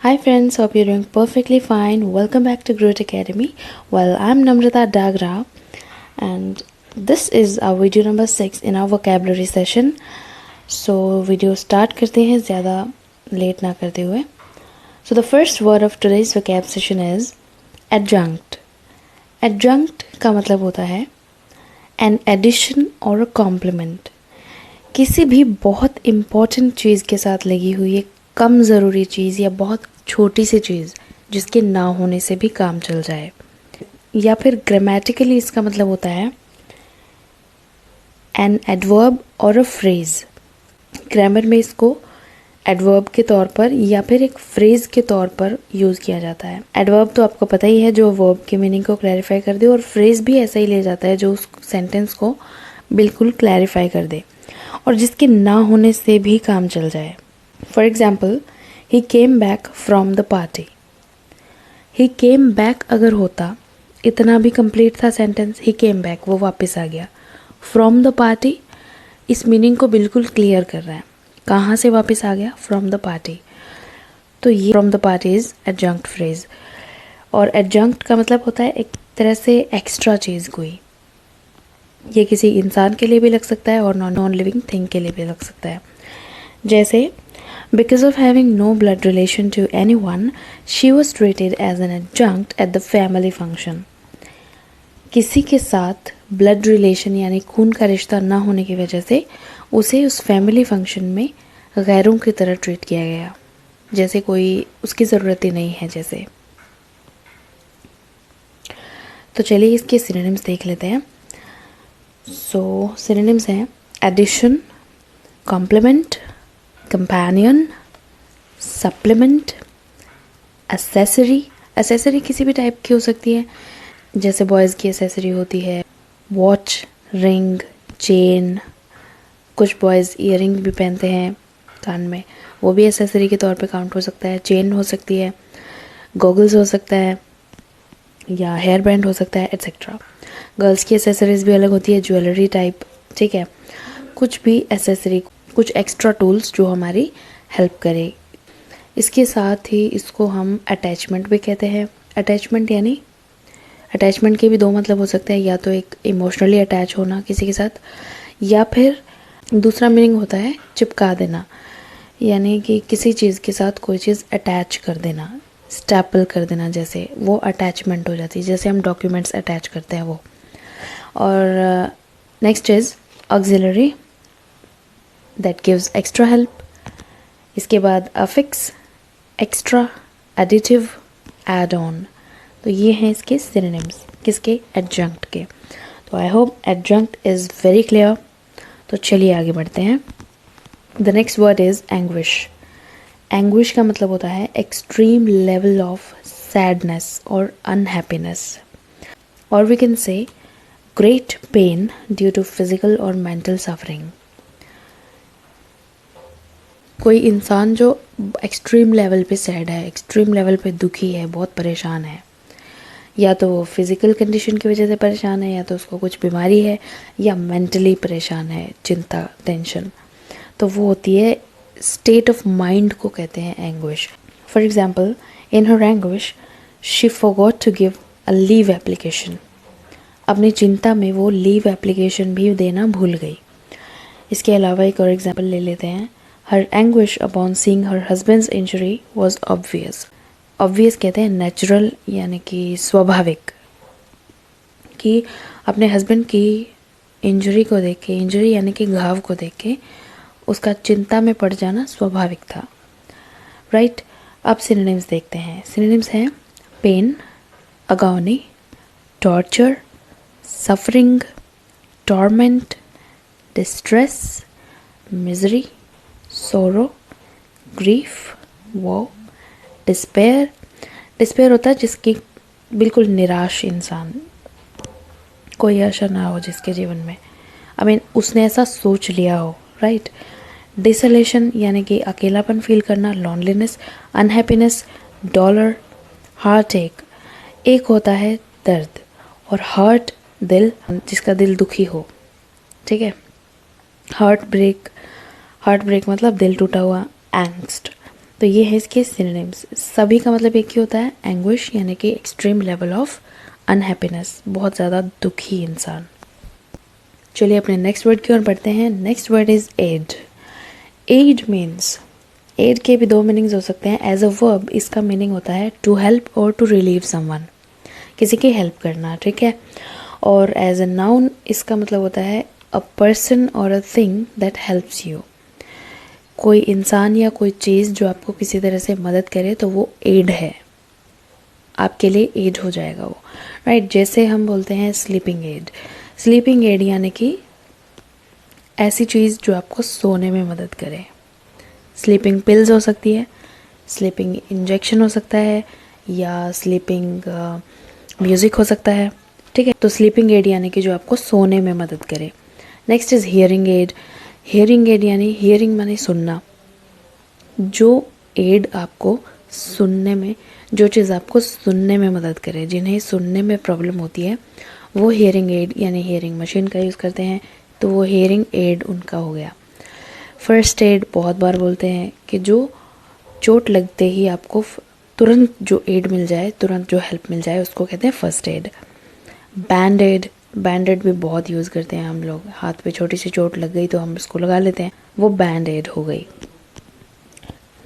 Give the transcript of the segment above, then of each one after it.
Hi friends, hope you're doing perfectly fine. Welcome back to Growth Academy. Well, I'm Namrata Dagra and this is our video number 6 in our vocabulary session. So video start करते हैं ज़्यादा late ना करते हुए. So the first word of today's vocab session is adjunct. Adjunct का मतलब होता है an addition or a complement. किसी भी बहुत इम्पॉर्टेंट चीज़ के साथ लगी हुई एक कम ज़रूरी चीज़ या बहुत छोटी सी चीज़ जिसके ना होने से भी काम चल जाए. या फिर ग्रामेटिकली इसका मतलब होता है एन एडवर्ब और अ फ्रेज़. ग्रामर में इसको एडवर्ब के तौर पर या फिर एक फ्रेज़ के तौर पर यूज़ किया जाता है. एडवर्ब तो आपको पता ही है जो वर्ब के मीनिंग को क्लैरिफाई कर दे, और फ्रेज़ भी ऐसा ही ले जाता है जो उस सेंटेंस को बिल्कुल क्लैरिफाई कर दे और जिसके ना होने से भी काम चल जाए. For example, he came back from the party. He came back अगर होता, इतना भी कंप्लीट था सेंटेंस. ही केम बैक, वो वापस आ गया. फ्रॉम द पार्टी इस मीनिंग को बिल्कुल क्लियर कर रहा है. कहाँ से वापस आ गया? From the party. तो ये from the party is adjunct phrase. और एडजंक्ट का मतलब होता है एक तरह से एक्स्ट्रा चीज़ कोई. ये किसी इंसान के लिए भी लग सकता है और नॉन लिविंग थिंग के लिए भी लग सकता है. जैसे because of having no blood relation to anyone, she was treated as an adjunct at the family function. किसी के साथ ब्लड रिलेशन यानी खून का रिश्ता ना होने की वजह से उसे उस फैमिली फंक्शन में गैरों की तरह ट्रीट किया गया, जैसे कोई उसकी ज़रूरत ही नहीं है जैसे. तो चलिए इसके सिनोनिम्स देख लेते हैं. सो सिनोनिम्स हैं addition, complement, companion, supplement, accessory. Accessory किसी भी टाइप की हो सकती है, जैसे बॉयज़ की एसेसरी होती है वॉच, रिंग, चेन. कुछ बॉयज़ ईयरिंग भी पहनते हैं कान में, वो भी एसेसरी के तौर पे काउंट हो सकता है. चेन हो सकती है, गॉगल्स हो सकता है, या हेयर बैंड हो सकता है, एट्सेट्रा. गर्ल्स की एसेसरीज भी अलग होती है, ज्वेलरी टाइप. ठीक है, कुछ भी एसेसरी, कुछ एक्स्ट्रा टूल्स जो हमारी हेल्प करे. इसके साथ ही इसको हम अटैचमेंट भी कहते हैं. अटैचमेंट यानी अटैचमेंट के भी दो मतलब हो सकते हैं, या तो एक इमोशनली अटैच होना किसी के साथ, या फिर दूसरा मीनिंग होता है चिपका देना, यानी कि किसी चीज़ के साथ कोई चीज़ अटैच कर देना, स्टैपल कर देना, जैसे वो अटैचमेंट हो जाती है. जैसे हम डॉक्यूमेंट्स अटैच करते हैं वो. और next is auxiliary, that gives extra help. इसके बाद affix, extra, additive, add on. तो ये हैं इसके सिनोनिम्स किसके? एडजंक्ट के. तो I hope adjunct is very clear. तो चलिए आगे बढ़ते हैं. The next word is anguish. Anguish का मतलब होता है एक्सट्रीम लेवल ऑफ सैडनेस और अनहैप्पीनेस, और we can say great pain due to physical और मेंटल सफरिंग. कोई इंसान जो एक्सट्रीम लेवल पे सैड है, एक्सट्रीम लेवल पे दुखी है, बहुत परेशान है, या तो वो फिज़िकल कंडीशन की वजह से परेशान है, या तो उसको कुछ बीमारी है, या मेंटली परेशान है, चिंता, टेंशन, तो वो होती है स्टेट ऑफ माइंड को कहते हैं anguish. For example, in her anguish she forgot to give a leave application. अपनी चिंता में वो लीव एप्लीकेशन भी देना भूल गई. इसके अलावा एक और एग्जाम्पल ले लेते हैं. Her anguish upon seeing her husband's injury was obvious. Obvious कहते हैं नेचुरल, यानी कि स्वाभाविक, कि अपने हस्बैंड की इंजरी को देख के, इंजरी यानी कि घाव को देख के उसका चिंता में पड़ जाना स्वाभाविक था. राइट. अब सिनोनिम्स देखते हैं. सिनोनिम्स हैं pain, agony, torture, suffering, torment, distress, misery, sorrow, grief, वो, डिस्पेयर. डिस्पेयर होता है जिसकी बिल्कुल निराश इंसान, कोई आशा ना हो जिसके जीवन में, उसने ऐसा सोच लिया हो. राइट. डिसोलेशन यानी कि अकेलापन फील करना, लॉनलीनेस, अनहैप्पीनेस, डॉलर, हार्ट एक. एक होता है दर्द, और हार्ट दिल, जिसका दिल दुखी हो. ठीक है. हार्ट ब्रेक मतलब दिल टूटा हुआ. एंग्स्ट तो ये है इसके सिनोनिम्स। सभी का मतलब एक ही होता है, एंग्विश यानी कि एक्सट्रीम लेवल ऑफ अनहैप्पीनेस, बहुत ज़्यादा दुखी इंसान। चलिए अपने नेक्स्ट वर्ड की ओर बढ़ते हैं। Next word is aid. Aid means, aid के भी दो मीनिंग्स हो सकते हैं। एज अ वर्ब इसका मीनिंग होता है टू हेल्प और टू रिलीव समवन, किसी की हेल्प करना, ठीक है। और एज अ नाउन इसका मतलब होता है अ पर्सन और a thing that helps you. कोई इंसान या कोई चीज़ जो आपको किसी तरह से मदद करे तो वो एड है, आपके लिए एड हो जाएगा वो, राइट। जैसे हम बोलते हैं स्लीपिंग एड। स्लीपिंग एड यानी कि ऐसी चीज़ जो आपको सोने में मदद करे। स्लीपिंग पिल्स हो सकती है, स्लीपिंग इंजेक्शन हो सकता है, या स्लीपिंग म्यूज़िक हो सकता है, ठीक है। तो स्लीपिंग एड यानी कि जो आपको सोने में मदद करे। Next is hearing aid. Hearing aid यानी, हियरिंग माने सुनना, जो एड आपको सुनने में, जो चीज़ आपको सुनने में मदद करे, जिन्हें सुनने में प्रॉब्लम होती है वो हियरिंग एड यानी हियरिंग मशीन का यूज़ करते हैं, तो वो हियरिंग एड उनका हो गया। फर्स्ट एड बहुत बार बोलते हैं कि जो चोट लगते ही आपको तुरंत जो एड मिल जाए, तुरंत जो हेल्प मिल जाए, उसको कहते हैं first aid. Band aid, band aid भी बहुत यूज़ करते हैं हम लोग। हाथ पे छोटी सी चोट लग गई तो हम उसको लगा लेते हैं, वो बैंड एड हो गई।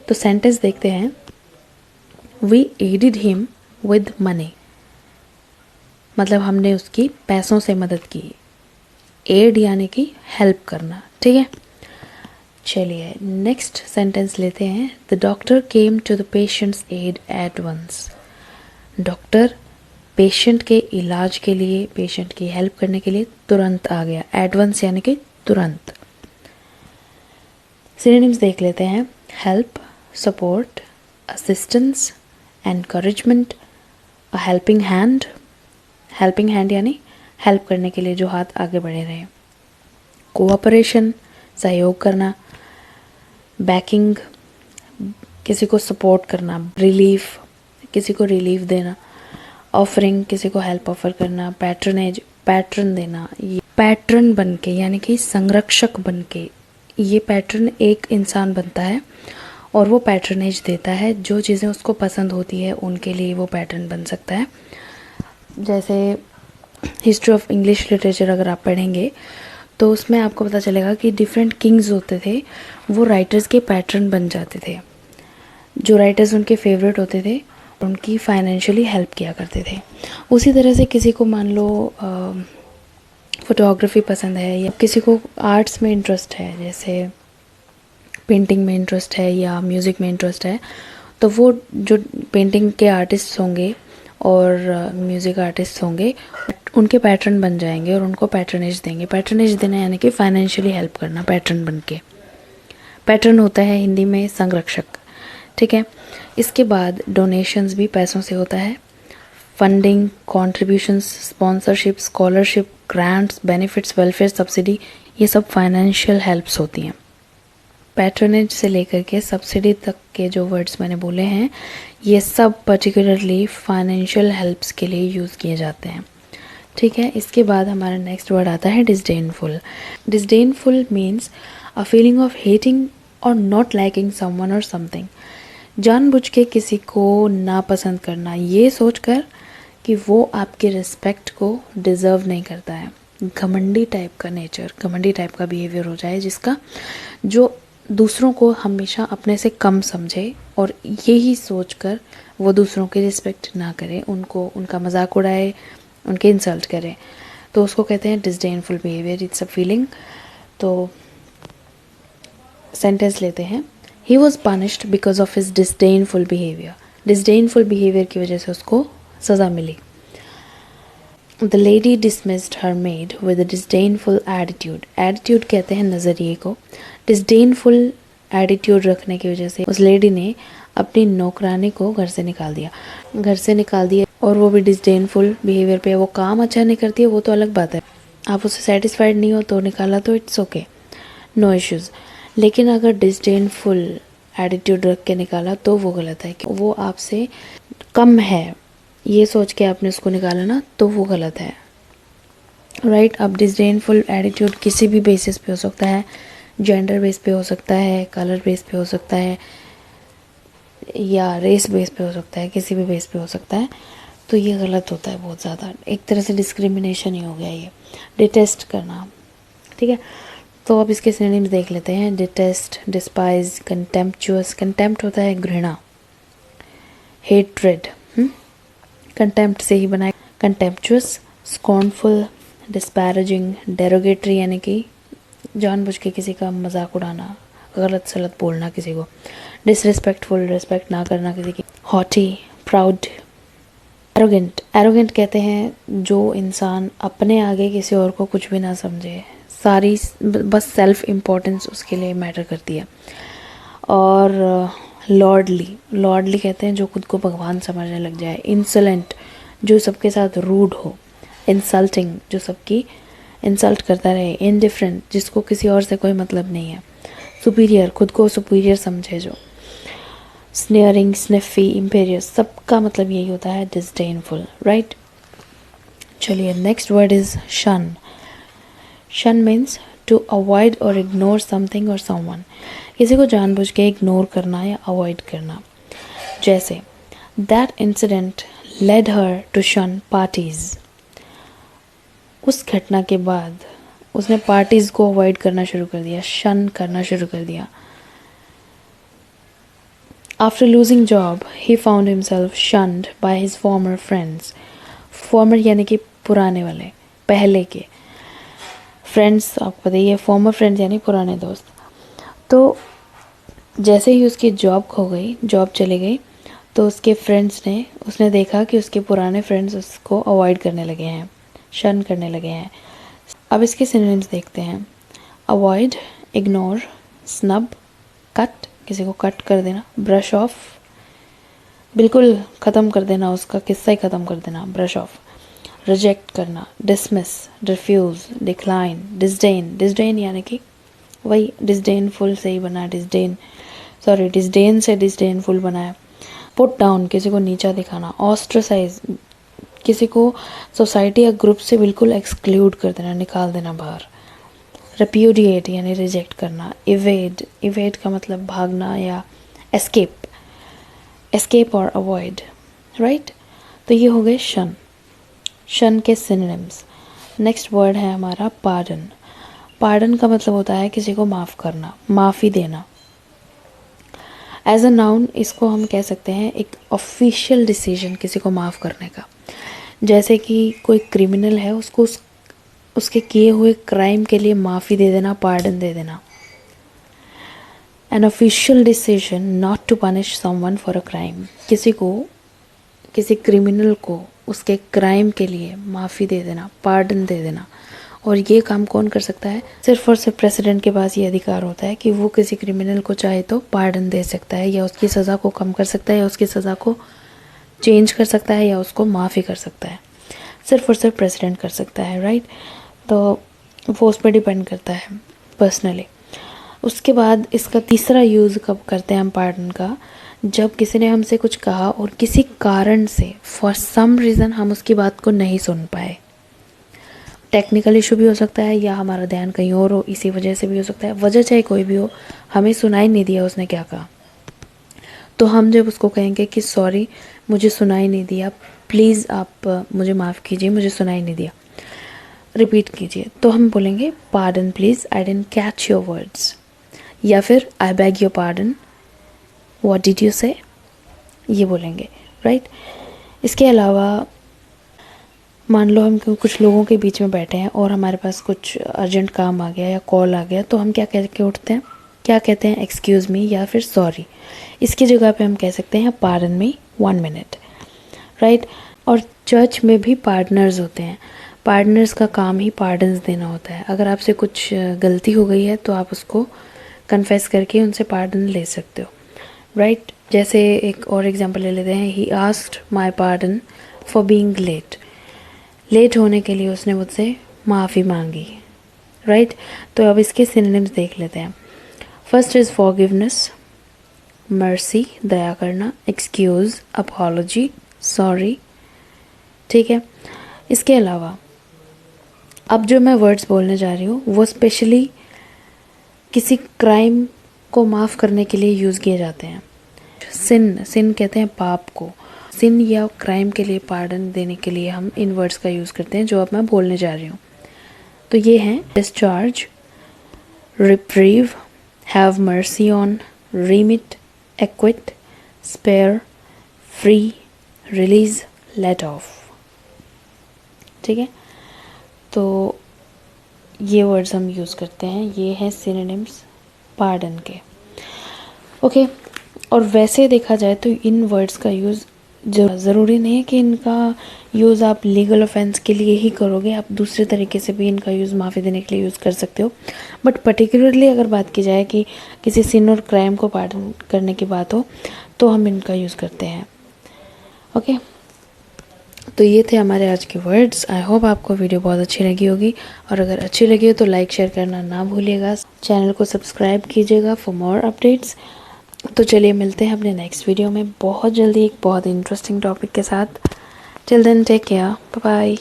तो सेंटेंस देखते हैं। We aided him with money, मतलब हमने उसकी पैसों से मदद की। एड यानी कि हेल्प करना, ठीक है। चलिए नेक्स्ट सेंटेंस लेते हैं। The doctor came to the patient's aid at once. Doctor patient के इलाज के लिए, पेशेंट की हेल्प करने के लिए तुरंत आ गया। एट वंस यानी कि तुरंत। सिनोनिम्स देख लेते हैं। Help, support, assistance, encouragement, a helping hand. Helping hand यानी हेल्प करने के लिए जो हाथ आगे बढ़े रहे। कोऑपरेशन, सहयोग करना। बैकिंग, किसी को सपोर्ट करना। रिलीफ, किसी को रिलीफ देना। ऑफरिंग, किसी को हेल्प ऑफर करना। पैट्रनेज, पैट्रन देना। ये पैट्रन बन के यानी कि संरक्षक बन के, ये पैट्रन एक इंसान बनता है और वो पैट्रनेज देता है। जो चीज़ें उसको पसंद होती है उनके लिए वो पैट्रन बन सकता है। जैसे हिस्ट्री ऑफ इंग्लिश लिटरेचर अगर आप पढ़ेंगे तो उसमें आपको पता चलेगा कि डिफरेंट किंग्स होते थे, वो राइटर्स के पैट्रन बन जाते थे। जो राइटर्स उनके फेवरेट होते थे उनकी फाइनेंशियली हेल्प किया करते थे। उसी तरह से किसी को मान लो फोटोग्राफी पसंद है, या किसी को आर्ट्स में इंटरेस्ट है, जैसे पेंटिंग में इंटरेस्ट है या म्यूज़िक में इंटरेस्ट है, तो वो जो पेंटिंग के आर्टिस्ट होंगे और म्यूज़िक आर्टिस्ट होंगे उनके पैटर्न बन जाएंगे और उनको पैटर्नेज देंगे। पैटर्नेज देना यानी कि फाइनेंशियली हेल्प करना, पैटर्न बन के। पैटर्न होता है हिंदी में संरक्षक, ठीक है। इसके बाद डोनेशंस भी पैसों से होता है। Funding, contributions, sponsorship, scholarship, grants, benefits, welfare, subsidy, ये सब फाइनेंशियल हेल्प्स होती हैं। पैट्रनेज से लेकर के सब्सिडी तक के जो वर्ड्स मैंने बोले हैं ये सब पर्टिकुलरली फाइनेंशियल हेल्प्स के लिए यूज़ किए जाते हैं, ठीक है। इसके बाद हमारा नेक्स्ट वर्ड आता है disdainful. Disdainful means a feeling of hating और नॉट लाइकिंग समवन और समथिंग। जानबूझ के किसी को नापसंद करना, ये सोचकर कि वो आपके रिस्पेक्ट को डिज़र्व नहीं करता है। घमंडी टाइप का नेचर, घमंडी टाइप का बिहेवियर हो जाए जिसका, जो दूसरों को हमेशा अपने से कम समझे और यही सोचकर वो दूसरों की रिस्पेक्ट ना करे, उनको, उनका मजाक उड़ाए, उनके इंसल्ट करे, तो उसको कहते हैं disdainful behaviour. It's a feeling. तो सेंटेंस लेते हैं। He was punished because of his disdainful behaviour. Disdainful behaviour की वजह से उसको सज़ा मिली। The lady dismissed her maid with a disdainful attitude. Attitude कहते हैं नज़रिए को। डिसडेनफुल एटीट्यूड रखने की वजह से उस लेडी ने अपनी नौकरानी को घर से निकाल दिया। घर से निकाल दिया और वो भी डिसडेनफुल बिहेवियर पे। वो काम अच्छा नहीं करती है वो तो अलग बात है, आप उससे सेटिस्फाइड नहीं हो तो निकाला तो इट्स ओके, नो इश्यूज़। लेकिन अगर डिसडेनफुल एटीट्यूड रख के निकाला तो वो गलत है, कि वो आपसे कम है ये सोच के आपने उसको निकाला ना, तो वो गलत है, राइट। अब डिसडेनफुल एटीट्यूड किसी भी बेसिस पे हो सकता है, जेंडर बेस पे हो सकता है, कलर बेस पे हो सकता है, या रेस बेस पे हो सकता है, किसी भी बेस पे हो सकता है, तो ये गलत होता है बहुत ज़्यादा, एक तरह से डिस्क्रिमिनेशन ही हो गया ये, डिटेस्ट करना। ठीक है, तो अब इसके सिनोनिम्स देख लेते हैं। डिटेस्ट, डिस्पाइज, कंटेम्पचुअस, कंटेम्प्ट होता है घृणा, हेट्रेड, कंटेम्प्ट से ही बनाए, कंटेम्पचुअस, स्कॉर्नफुल, डिस्पैरेजिंग, डेरोगेटरी यानी कि जानबूझ के किसी का मजाक उड़ाना, गलत सलत बोलना किसी को, डिसरिस्पेक्टफुल, रिस्पेक्ट ना करना किसी की, हॉटी, प्राउड, एरोगेंट, एरोगेंट कहते हैं जो इंसान अपने आगे किसी और को कुछ भी ना समझे, सारी बस सेल्फ इम्पोर्टेंस उसके लिए मैटर करती है। और लॉर्डली, लॉर्डली कहते हैं जो खुद को भगवान समझने लग जाए। इंसोलेंट, जो सबके साथ रूड हो। इंसल्टिंग, जो सबकी इंसल्ट करता रहे। इनडिफरेंट, जिसको किसी और से कोई मतलब नहीं है। सुपीरियर, खुद को सुपीरियर समझे जो। स्नेयरिंग, स्निफी, इम्पेरियस, सबका मतलब यही होता है डिस्डेनफुल, राइट। चलिए नेक्स्ट वर्ड इज शन। शन मीन्स टू अवॉइड और इग्नोर समथिंग और समवन, किसी को जानबूझ के इग्नोर करना या अवॉइड करना। जैसे that incident led her to shun parties, उस घटना के बाद उसने पार्टीज को अवॉइड करना शुरू कर दिया, शन करना शुरू कर दिया। After losing job, he found himself shunned by his former friends. Former यानी कि पुराने वाले, पहले के। Friends आपको पता ही है, former friends यानी पुराने दोस्त। तो जैसे ही उसकी जॉब खो गई, जॉब चली गई, तो उसके फ्रेंड्स ने, उसने देखा कि उसके पुराने फ्रेंड्स उसको अवॉइड करने लगे हैं, शन करने लगे हैं। अब इसके सिनोनिम्स देखते हैं। अवॉइड, इग्नोर, स्नब, कट, किसी को कट कर देना, ब्रश ऑफ, बिल्कुल ख़त्म कर देना, उसका किस्सा ही ख़त्म कर देना, ब्रश ऑफ। रिजेक्ट करना, dismiss, refuse, decline, disdain, disdain यानी कि वही डिसडेनफुल से ही बना, डिसडेन, सॉरी डिसडेन से डिसडेनफुल बनाया। पुट डाउन, किसी को नीचा दिखाना। ऑस्ट्रेसाइज, किसी को सोसाइटी या ग्रुप से बिल्कुल एक्सक्लूड कर देना, निकाल देना बाहर। रिप्यूडिएट यानी रिजेक्ट करना। इवेड, इवेड का मतलब भागना या एस्केप, एस्केप और अवॉइड, राइट। तो ये हो गए शन, शन के सिनोनिम्स। नेक्स्ट वर्ड है हमारा पार्डन। पार्डन का मतलब होता है किसी को माफ़ करना, माफ़ी देना। एज अ नाउन इसको हम कह सकते हैं एक ऑफिशियल डिसीजन किसी को माफ़ करने का। जैसे कि कोई क्रिमिनल है, उसको उसके किए हुए क्राइम के लिए माफ़ी दे देना, पार्डन दे देना। An official decision not to punish someone for a crime, किसी को, किसी क्रिमिनल को उसके क्राइम के लिए माफ़ी दे देना, पार्डन दे देना। और ये काम कौन कर सकता है? सिर्फ और सिर्फ प्रेसिडेंट के पास ये अधिकार होता है कि वो किसी क्रिमिनल को चाहे तो पार्डन दे सकता है, या उसकी सज़ा को कम कर सकता है, या उसकी सज़ा को चेंज कर सकता है, या उसको माफ़ी कर सकता है। सिर्फ और सिर्फ प्रेसिडेंट कर सकता है, राइट। तो वो उस पर डिपेंड करता है पर्सनली। उसके बाद इसका तीसरा यूज़ कब करते हैं हम पार्डन का? जब किसी ने हमसे कुछ कहा और किसी कारण से, फॉर सम रीज़न, हम उसकी बात को नहीं सुन पाए। टेक्निकल इशू भी हो सकता है, या हमारा ध्यान कहीं और हो, इसी वजह से भी हो सकता है। वजह चाहे कोई भी हो, हमें सुनाई नहीं दिया उसने क्या कहा, तो हम जब उसको कहेंगे कि सॉरी मुझे सुनाई नहीं दिया, प्लीज़ आप मुझे माफ़ कीजिए, मुझे सुनाई नहीं दिया, रिपीट कीजिए, तो हम बोलेंगे pardon please, I didn't catch your words. या फिर आई bag your pardon, what did you से, ये बोलेंगे, राइट। इसके अलावा मान लो हम कुछ लोगों के बीच में बैठे हैं और हमारे पास कुछ अर्जेंट काम आ गया या कॉल आ गया, तो हम क्या कह के उठते हैं? क्या कहते हैं? एक्सक्यूज़ मी या फिर सॉरी। इसकी जगह पे हम कह सकते हैं पार्डन मी 1 मिनट, राइट। और चर्च में भी पार्टनर्स होते हैं। पार्टनर्स का काम ही पार्डन्स देना होता है। अगर आपसे कुछ गलती हो गई है तो आप उसको कन्फेस करके उनसे पार्डन ले सकते हो, राइट। जैसे एक और एग्जांपल ले लेते हैं। He asked my pardon for being late, late होने के लिए उसने मुझसे माफ़ी मांगी, राइट। तो अब इसके सिनोनिम्स देख लेते हैं। फर्स्ट इज़ फॉरगिवनेस, मर्सी, दया करना, एक्सक्यूज़, अपॉलॉजी, सॉरी, ठीक है। इसके अलावा अब जो मैं वर्ड्स बोलने जा रही हूँ वो स्पेशली किसी क्राइम को माफ़ करने के लिए यूज़ किए जाते हैं। सिन कहते हैं पाप को। सिन या क्राइम के लिए पार्डन देने के लिए हम इन वर्ड्स का यूज़ करते हैं जो अब मैं बोलने जा रही हूँ। तो ये हैं discharge, reprieve, have mercy on, remit, acquit, spare, free, release, let off. ठीक है, तो ये वर्ड्स हम यूज़ करते हैं, ये हैं सिनोनिम्स पार्डन के। ओके, और वैसे देखा जाए तो इन वर्ड्स का यूज़ ज़रूरी नहीं है कि इनका यूज़ आप लीगल ऑफेंस के लिए ही करोगे, आप दूसरे तरीके से भी इनका यूज़ माफ़ी देने के लिए यूज़ कर सकते हो। बट पर्टिकुलरली अगर बात की जाए कि किसी सिन और क्राइम को पार्डन करने की बात हो तो हम इनका यूज़ करते हैं। ओके, तो ये थे हमारे आज के वर्ड्स। आई होप आपको वीडियो बहुत अच्छी लगी होगी, और अगर अच्छी लगी हो तो लाइक शेयर करना ना भूलिएगा। चैनल को सब्सक्राइब कीजिएगा फॉर मोर अपडेट्स। तो चलिए मिलते हैं अपने नेक्स्ट वीडियो में बहुत जल्दी एक बहुत इंटरेस्टिंग टॉपिक के साथ। Till then take care, bye bye.